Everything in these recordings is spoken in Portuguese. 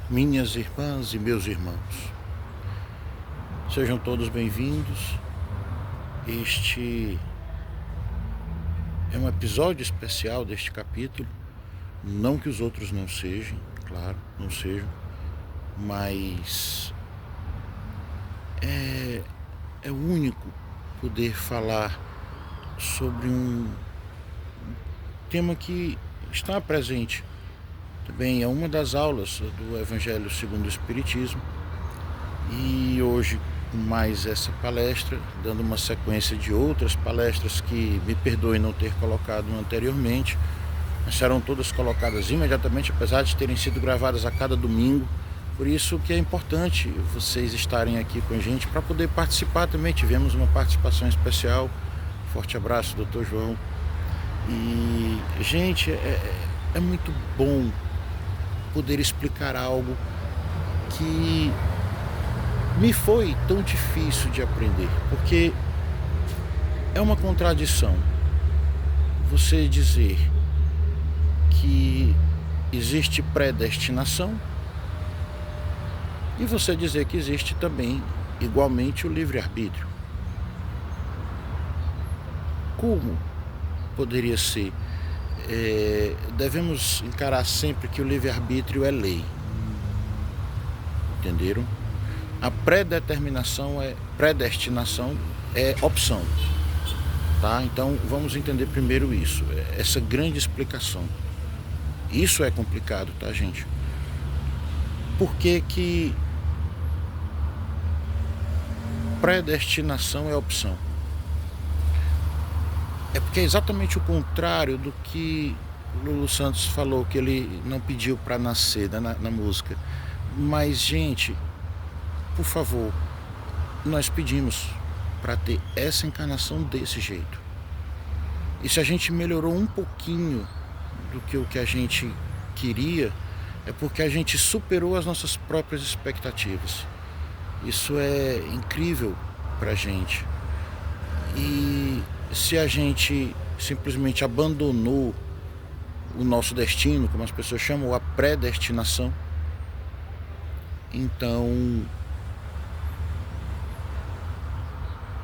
Minhas irmãs e meus irmãos, sejam todos bem-vindos. Este é um episódio especial deste capítulo. Não que os outros não sejam, claro, não sejam, mas é único poder falar sobre um tema que está presente. Também é uma das aulas do Evangelho segundo o Espiritismo, e hoje mais essa palestra, dando uma sequência de outras palestras que, me perdoe não ter colocado anteriormente, mas serão todas colocadas imediatamente, apesar de terem sido gravadas a cada domingo. Por isso que é importante vocês estarem aqui com a gente para poder participar também. Tivemos uma participação especial. Forte abraço, Dr. João. E, gente, é muito bom poder explicar algo que me foi tão difícil de aprender, porque é uma contradição você dizer que existe predestinação e você dizer que existe também igualmente o livre-arbítrio. Como poderia ser? Devemos encarar sempre que o livre-arbítrio é lei. Entenderam? A predestinação é opção. Tá? Então vamos entender primeiro isso, essa grande explicação. Isso é complicado, tá, gente? Por que predestinação é opção? É porque é exatamente o contrário do que Lulu Santos falou, que ele não pediu para nascer, né, na música. Mas, gente, por favor, nós pedimos para ter essa encarnação desse jeito. E se a gente melhorou um pouquinho do que o que a gente queria, é porque a gente superou as nossas próprias expectativas. Isso é incrível pra gente. E se a gente simplesmente abandonou o nosso destino, como as pessoas chamam, a predestinação, então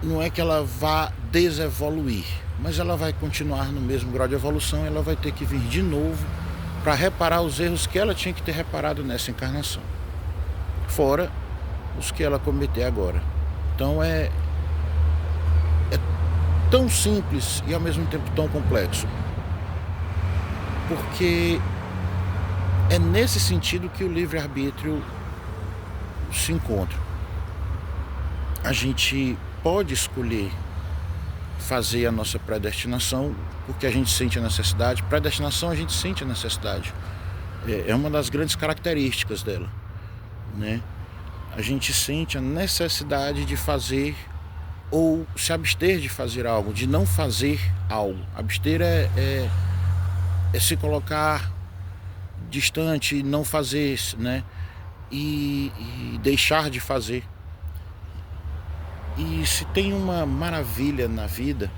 não é que ela vá desevoluir, mas ela vai continuar no mesmo grau de evolução. Ela vai ter que vir de novo para reparar os erros que ela tinha que ter reparado nessa encarnação, fora os que ela cometer agora. Então é tão simples e ao mesmo tempo tão complexo, porque é nesse sentido que o livre-arbítrio se encontra. A gente pode escolher fazer a nossa predestinação porque a gente sente a necessidade. Predestinação, a gente sente a necessidade. É uma das grandes características dela, né? A gente sente a necessidade de fazer ou se abster de fazer algo, de não fazer algo. Abster é se colocar distante, não fazer, né? E deixar de fazer. E se tem uma maravilha na vida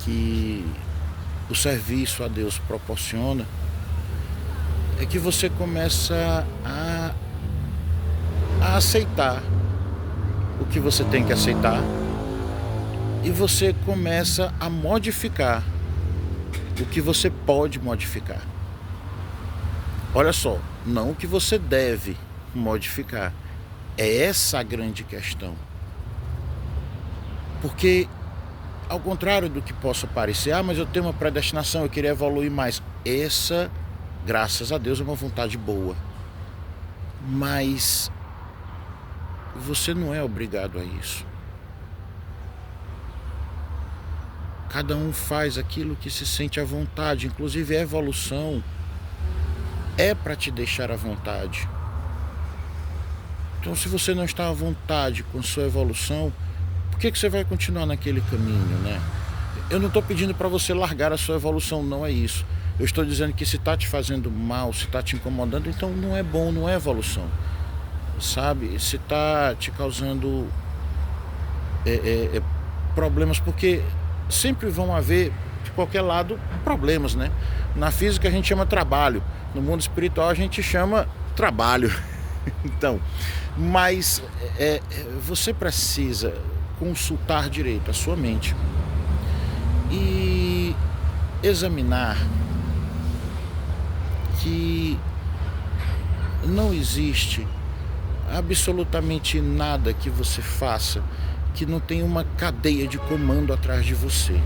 que o serviço a Deus proporciona, é que você começa a aceitar o que você tem que aceitar e você começa a modificar o que você pode modificar. Olha só, não o que você deve modificar. É essa a grande questão. Porque, ao contrário do que possa parecer, mas eu tenho uma predestinação, eu queria evoluir mais. Essa, graças a Deus, é uma vontade boa. Mas você não é obrigado a isso. Cada um faz aquilo que se sente à vontade. Inclusive a evolução é para te deixar à vontade. Então, se você não está à vontade com sua evolução, por que você vai continuar naquele caminho, né? Eu não estou pedindo para você largar a sua evolução, não é isso. Eu estou dizendo que se está te fazendo mal, se está te incomodando, então não é bom, não é evolução. Sabe? Se está te causando problemas, porque sempre vão haver, de qualquer lado, problemas, né? Na física a gente chama trabalho, no mundo espiritual a gente chama trabalho. Então, mas você precisa consultar direito a sua mente e examinar que não existe absolutamente nada que você faça que não tenha uma cadeia de comando atrás de você.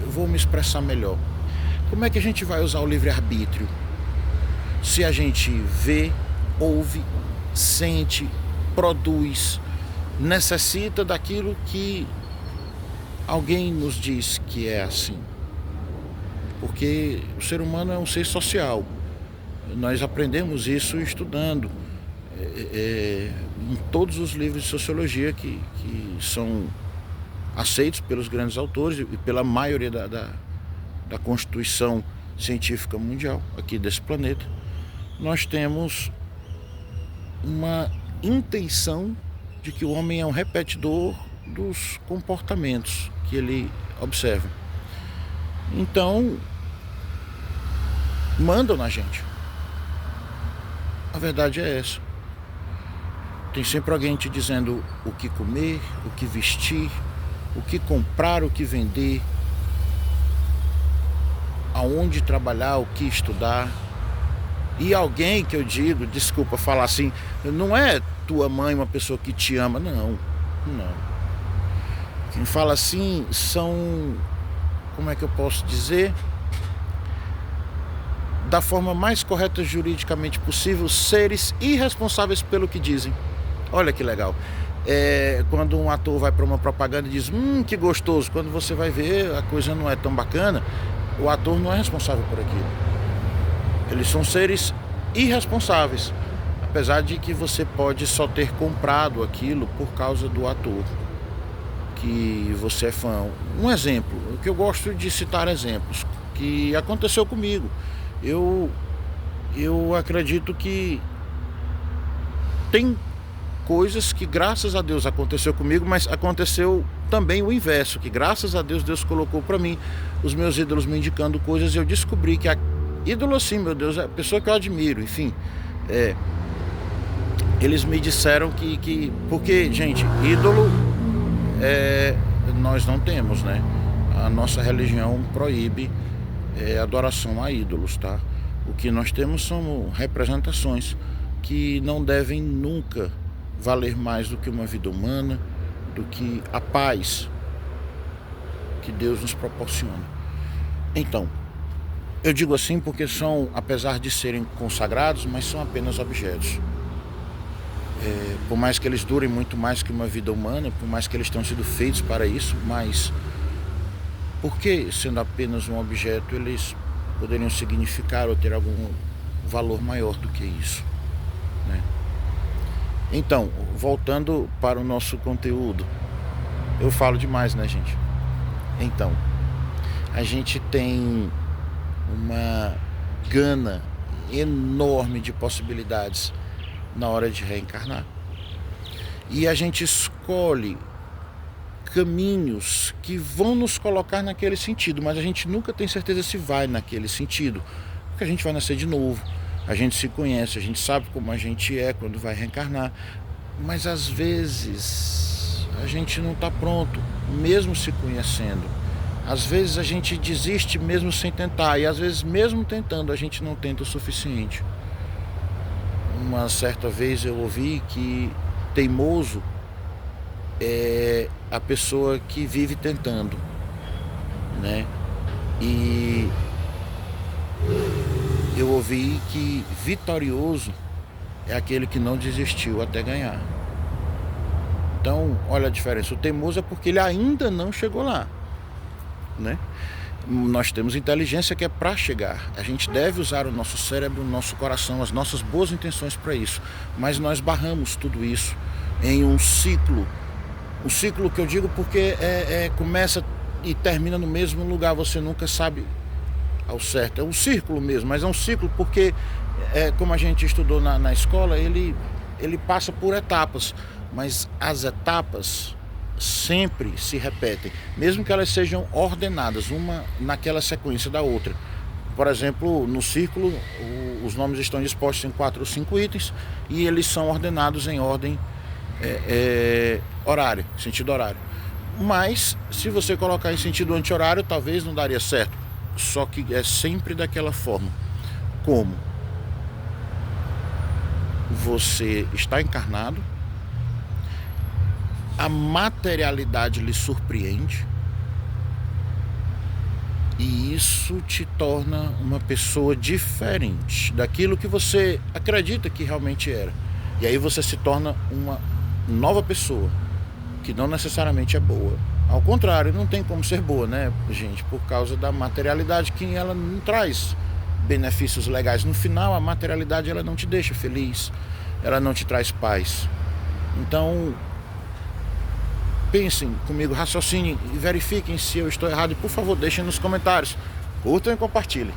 Eu vou me expressar melhor. Como é que a gente vai usar o livre-arbítrio se a gente vê, ouve, sente, produz, necessita daquilo que alguém nos diz que é assim? Porque o ser humano é um ser social. Nós aprendemos isso estudando em todos os livros de sociologia que são aceitos pelos grandes autores e pela maioria da Constituição Científica Mundial aqui desse planeta. Nós temos uma intenção de que o homem é um repetidor dos comportamentos que ele observa. Então, mandam na gente. A verdade é essa. Tem sempre alguém te dizendo o que comer, o que vestir, o que comprar, o que vender, aonde trabalhar, o que estudar. E alguém que eu digo, desculpa falar assim, não é tua mãe uma pessoa que te ama, não. Quem fala assim são, como é que eu posso dizer, da forma mais correta juridicamente possível, seres irresponsáveis pelo que dizem. Olha que legal. Quando um ator vai para uma propaganda e diz, que gostoso, quando você vai ver a coisa não é tão bacana, o ator não é responsável por aquilo. Eles são seres irresponsáveis, apesar de que você pode só ter comprado aquilo por causa do ator que você é fã. Um exemplo, que eu gosto de citar exemplos, que aconteceu comigo. Eu acredito que tem coisas que graças a Deus aconteceu comigo, mas aconteceu também o inverso, que graças a Deus colocou para mim os meus ídolos me indicando coisas e eu descobri que ídolo assim, meu Deus, é a pessoa que eu admiro, enfim. Eles me disseram que porque, gente, ídolo nós não temos, né? A nossa religião proíbe adoração a ídolos, tá? O que nós temos são representações que não devem nunca valer mais do que uma vida humana, do que a paz que Deus nos proporciona. Então, eu digo assim porque são, apesar de serem consagrados, mas são apenas objetos. Por mais que eles durem muito mais que uma vida humana, por mais que eles tenham sido feitos para isso, mas por que, sendo apenas um objeto, eles poderiam significar ou ter algum valor maior do que isso, né? Então, voltando para o nosso conteúdo, eu falo demais, né, gente? Então, a gente tem uma gana enorme de possibilidades na hora de reencarnar. E a gente escolhe caminhos que vão nos colocar naquele sentido, mas a gente nunca tem certeza se vai naquele sentido, porque a gente vai nascer de novo, a gente se conhece, a gente sabe como a gente é quando vai reencarnar, mas às vezes a gente não está pronto, mesmo se conhecendo. Às vezes a gente desiste mesmo sem tentar, e às vezes mesmo tentando a gente não tenta o suficiente. Uma certa vez eu ouvi que teimoso é a pessoa que vive tentando, né? E eu ouvi que vitorioso é aquele que não desistiu até ganhar. Então, olha a diferença. O teimoso é porque ele ainda não chegou lá, né? Nós temos inteligência que é para chegar. A gente deve usar o nosso cérebro, o nosso coração, as nossas boas intenções para isso. Mas nós barramos tudo isso em um ciclo. Um ciclo que eu digo porque começa e termina no mesmo lugar. Você nunca sabe ao certo. É um círculo mesmo, mas é um ciclo porque, como a gente estudou na escola, ele passa por etapas. Mas as etapas sempre se repetem, mesmo que elas sejam ordenadas, uma naquela sequência da outra. Por exemplo, no círculo, os nomes estão dispostos em 4 ou 5 itens e eles são ordenados em ordem horária, sentido horário. Mas, se você colocar em sentido anti-horário, talvez não daria certo. Só que é sempre daquela forma. Como você está encarnado, a materialidade lhe surpreende, e isso te torna uma pessoa diferente daquilo que você acredita que realmente era. E aí você se torna uma nova pessoa, que não necessariamente é boa. Ao contrário, não tem como ser boa, né, gente? Por causa da materialidade, que ela não traz benefícios legais. No final, a materialidade ela não te deixa feliz, ela não te traz paz. Então, pensem comigo, raciocinem e verifiquem se eu estou errado. E por favor, deixem nos comentários, curtam e compartilhem.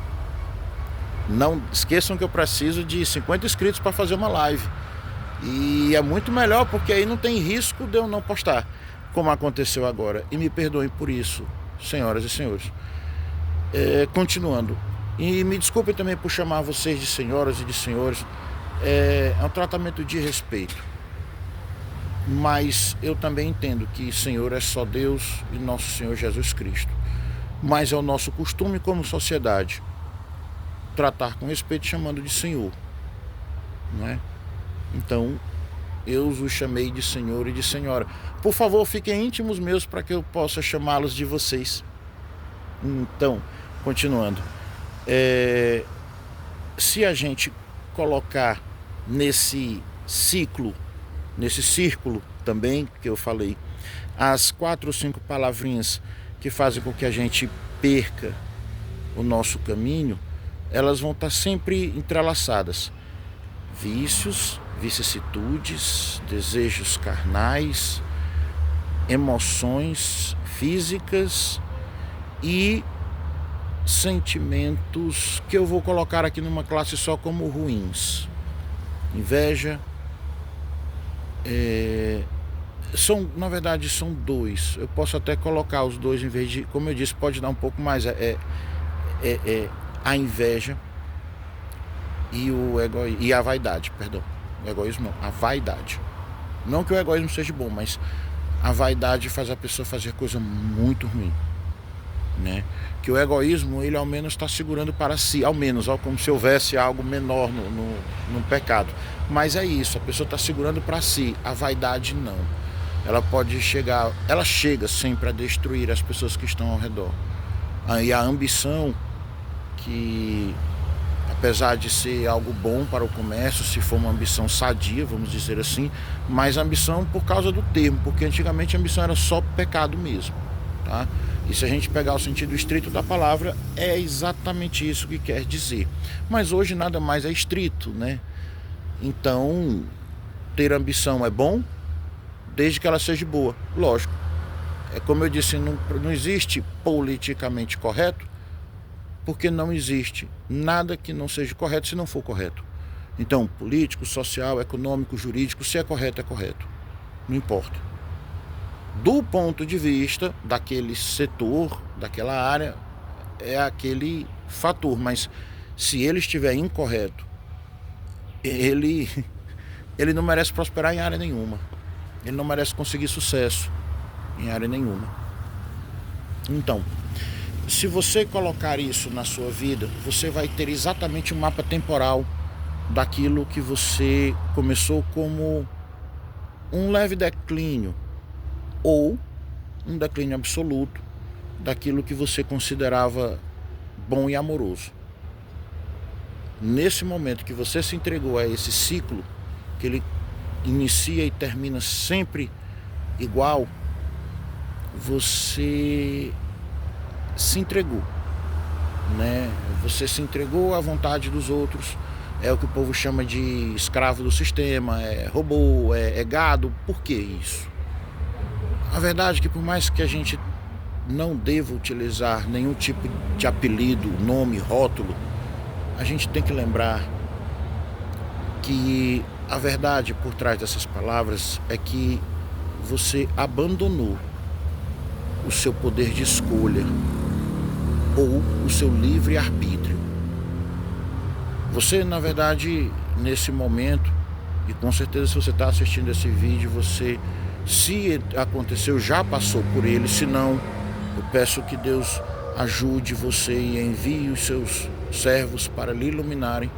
Não esqueçam que eu preciso de 50 inscritos para fazer uma live. E é muito melhor, porque aí não tem risco de eu não postar, como aconteceu agora. E me perdoem por isso, senhoras e senhores. Continuando. E me desculpem também por chamar vocês de senhoras e de senhores. É um tratamento de respeito. Mas eu também entendo que Senhor é só Deus e nosso Senhor Jesus Cristo. Mas é o nosso costume como sociedade tratar com respeito chamando de Senhor, não é? Então, eu os chamei de Senhor e de Senhora. Por favor, fiquem íntimos meus para que eu possa chamá-los de vocês. Então, continuando. Se a gente colocar nesse círculo também, que eu falei, as 4 ou 5 palavrinhas que fazem com que a gente perca o nosso caminho, elas vão estar sempre entrelaçadas. Vícios, vicissitudes, desejos carnais, emoções físicas e sentimentos que eu vou colocar aqui numa classe só como ruins. Inveja, na verdade são 2. Eu posso até colocar os 2 em vez de, como eu disse, pode dar um pouco mais. A inveja e a vaidade, perdão. O egoísmo não, a vaidade. Não que o egoísmo seja bom, mas a vaidade faz a pessoa fazer coisa muito ruim, né? Que o egoísmo, ele ao menos está segurando para si, ao menos, como se houvesse algo menor no pecado. Mas é isso, a pessoa está segurando para si. A vaidade não. Ela chega sempre a destruir as pessoas que estão ao redor. E a ambição, que apesar de ser algo bom para o comércio, se for uma ambição sadia, vamos dizer assim, mas ambição por causa do termo, porque antigamente a ambição era só pecado mesmo, tá? E se a gente pegar o sentido estrito da palavra, é exatamente isso que quer dizer. Mas hoje nada mais é estrito, né? Então, ter ambição é bom, desde que ela seja boa, lógico. É como eu disse, não existe politicamente correto, porque não existe nada que não seja correto se não for correto. Então, político, social, econômico, jurídico, se é correto, não importa. Do ponto de vista daquele setor, daquela área, é aquele fator, mas se ele estiver incorreto, ele não merece prosperar em área nenhuma. Ele não merece conseguir sucesso em área nenhuma. Então, se você colocar isso na sua vida, você vai ter exatamente um mapa temporal daquilo que você começou como um leve declínio ou um declínio absoluto daquilo que você considerava bom e amoroso. Nesse momento que você se entregou a esse ciclo, que ele inicia e termina sempre igual, você se entregou, né? Você se entregou à vontade dos outros. É o que o povo chama de escravo do sistema, é robô, é gado. Por que isso? A verdade é que, por mais que a gente não deva utilizar nenhum tipo de apelido, nome, rótulo, a gente tem que lembrar que a verdade por trás dessas palavras é que você abandonou o seu poder de escolha ou o seu livre-arbítrio. Você, na verdade, nesse momento, e com certeza se você está assistindo esse vídeo, você, se aconteceu, já passou por ele. Se não, eu peço que Deus ajude você e envie os seus servos para lhe iluminarem,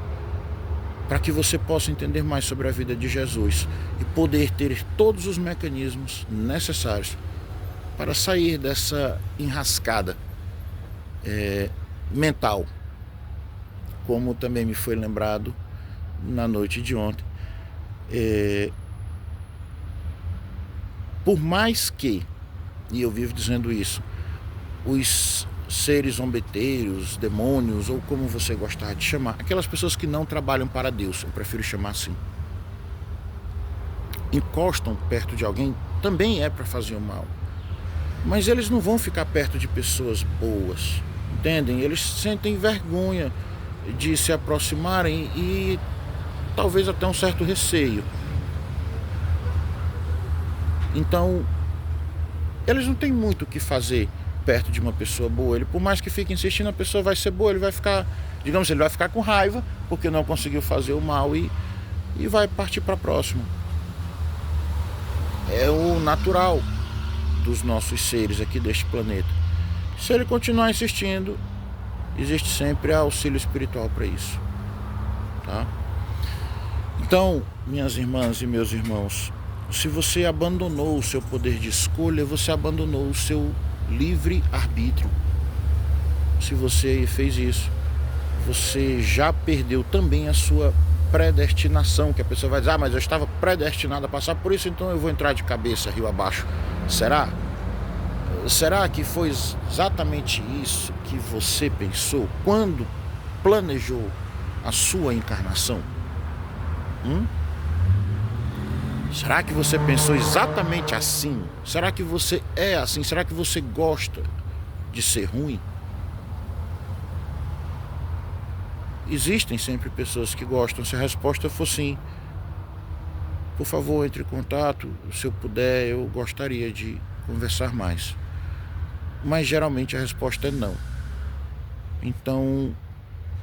para que você possa entender mais sobre a vida de Jesus e poder ter todos os mecanismos necessários para sair dessa enrascada mental, como também me foi lembrado na noite de ontem. Por mais que, e eu vivo dizendo isso, os seres zombeteiros, demônios, ou como você gostar de chamar, aquelas pessoas que não trabalham para Deus, eu prefiro chamar assim, encostam perto de alguém, também é para fazer o mal. Mas eles não vão ficar perto de pessoas boas, entendem? Eles sentem vergonha de se aproximarem e talvez até um certo receio. Então, eles não têm muito o que fazer perto de uma pessoa boa. Ele, por mais que fique insistindo, a pessoa vai ser boa, ele vai ficar, digamos, ele vai ficar com raiva porque não conseguiu fazer o mal e vai partir para a próxima. É o natural dos nossos seres aqui deste planeta. Se ele continuar insistindo, existe sempre auxílio espiritual para isso, tá? Então, minhas irmãs e meus irmãos, se você abandonou o seu poder de escolha, você abandonou o seu livre-arbítrio. Se você fez isso, você já perdeu também a sua predestinação, que a pessoa vai dizer, mas eu estava predestinado a passar por isso, então eu vou entrar de cabeça rio abaixo. Será? Será que foi exatamente isso que você pensou quando planejou a sua encarnação? Será que você pensou exatamente assim? Será que você é assim? Será que você gosta de ser ruim? Existem sempre pessoas que gostam. Se a resposta for sim, por favor, entre em contato. Se eu puder, eu gostaria de conversar mais. Mas geralmente a resposta é não. Então,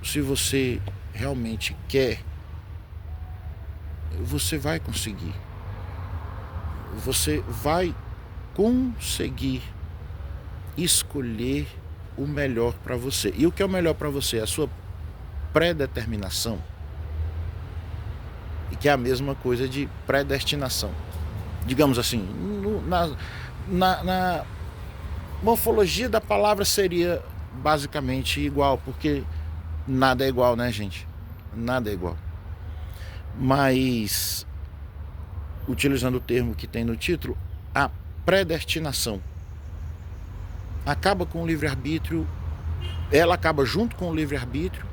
se você realmente quer, você vai conseguir. Você vai conseguir escolher o melhor para você. E o que é o melhor para você? A sua predeterminação. E que é a mesma coisa de predestinação. Digamos assim, na morfologia da palavra seria basicamente igual, porque nada é igual, né, gente? Nada é igual. Mas, utilizando o termo que tem no título, a predestinação acaba com o livre-arbítrio, ela acaba junto com o livre-arbítrio,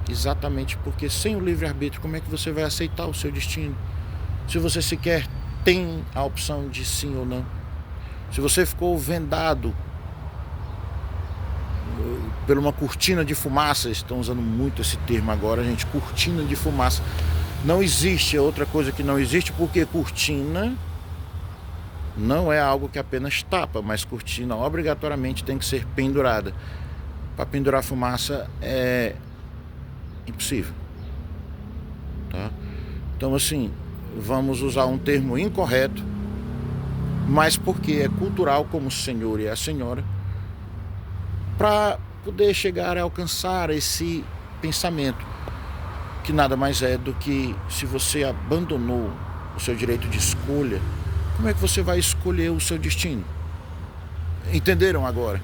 exatamente porque sem o livre-arbítrio, como é que você vai aceitar o seu destino? Se você sequer tem a opção de sim ou não. Se você ficou vendado por uma cortina de fumaça, estão usando muito esse termo agora, gente, cortina de fumaça. Não existe, é outra coisa que não existe, porque cortina não é algo que apenas tapa, mas cortina obrigatoriamente tem que ser pendurada. Para pendurar fumaça é impossível, tá? Então, assim, vamos usar um termo incorreto, mas porque é cultural, como o senhor e a senhora, para poder chegar a alcançar esse pensamento, que nada mais é do que, se você abandonou o seu direito de escolha, como é que você vai escolher o seu destino? Entenderam agora?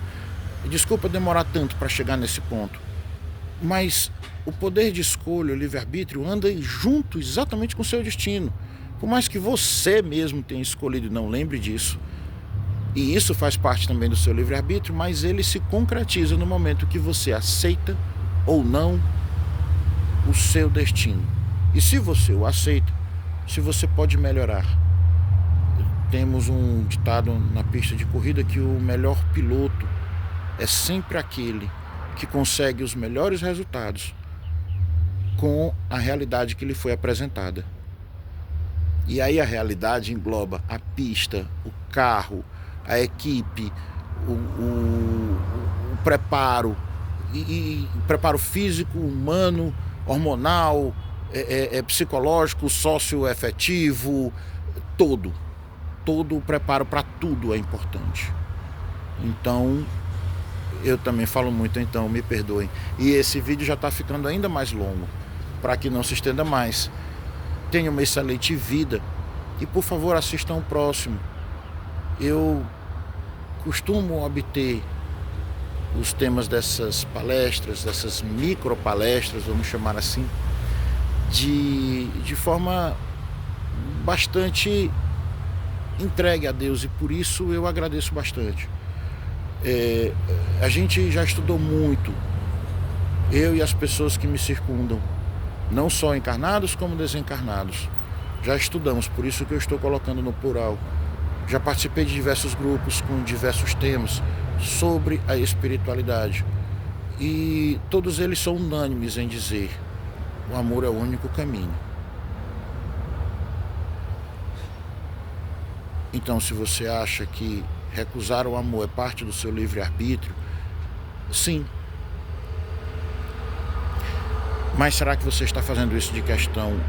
Desculpa demorar tanto para chegar nesse ponto, mas o poder de escolha, o livre-arbítrio, anda junto exatamente com o seu destino. Por mais que você mesmo tenha escolhido, não lembre disso, e isso faz parte também do seu livre-arbítrio, mas ele se concretiza no momento que você aceita ou não o seu destino. E se você o aceita, se você pode melhorar. Temos um ditado na pista de corrida que o melhor piloto é sempre aquele que consegue os melhores resultados com a realidade que lhe foi apresentada. E aí a realidade engloba a pista, o carro, a equipe, o preparo e preparo físico, humano, hormonal, psicológico, socioafetivo, todo o preparo para tudo é importante. Então eu também falo muito, então me perdoem. E esse vídeo já está ficando ainda mais longo, para que não se estenda mais. Tenha uma excelente vida e por favor assistam o próximo. Eu costumo obter os temas dessas palestras, dessas micro palestras, vamos chamar assim, de forma bastante entregue a Deus, e por isso eu agradeço bastante. A gente já estudou muito, eu e as pessoas que me circundam, não só encarnados como desencarnados. Já estudamos, por isso que eu estou colocando no plural. Já participei de diversos grupos com diversos temas sobre a espiritualidade. E todos eles são unânimes em dizer: o amor é o único caminho. Então, se você acha que recusar o amor é parte do seu livre-arbítrio, sim. Mas será que você está fazendo isso de questão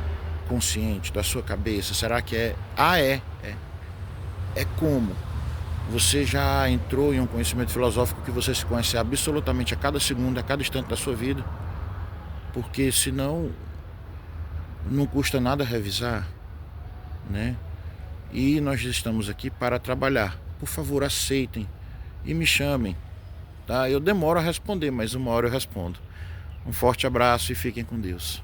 consciente da sua cabeça? Será que é? É como? Você já entrou em um conhecimento filosófico que você se conhece absolutamente a cada segundo, a cada instante da sua vida? Porque senão não custa nada revisar, né? E nós estamos aqui para trabalhar. Por favor, aceitem e me chamem, tá? Eu demoro a responder, mas uma hora eu respondo. Um forte abraço e fiquem com Deus.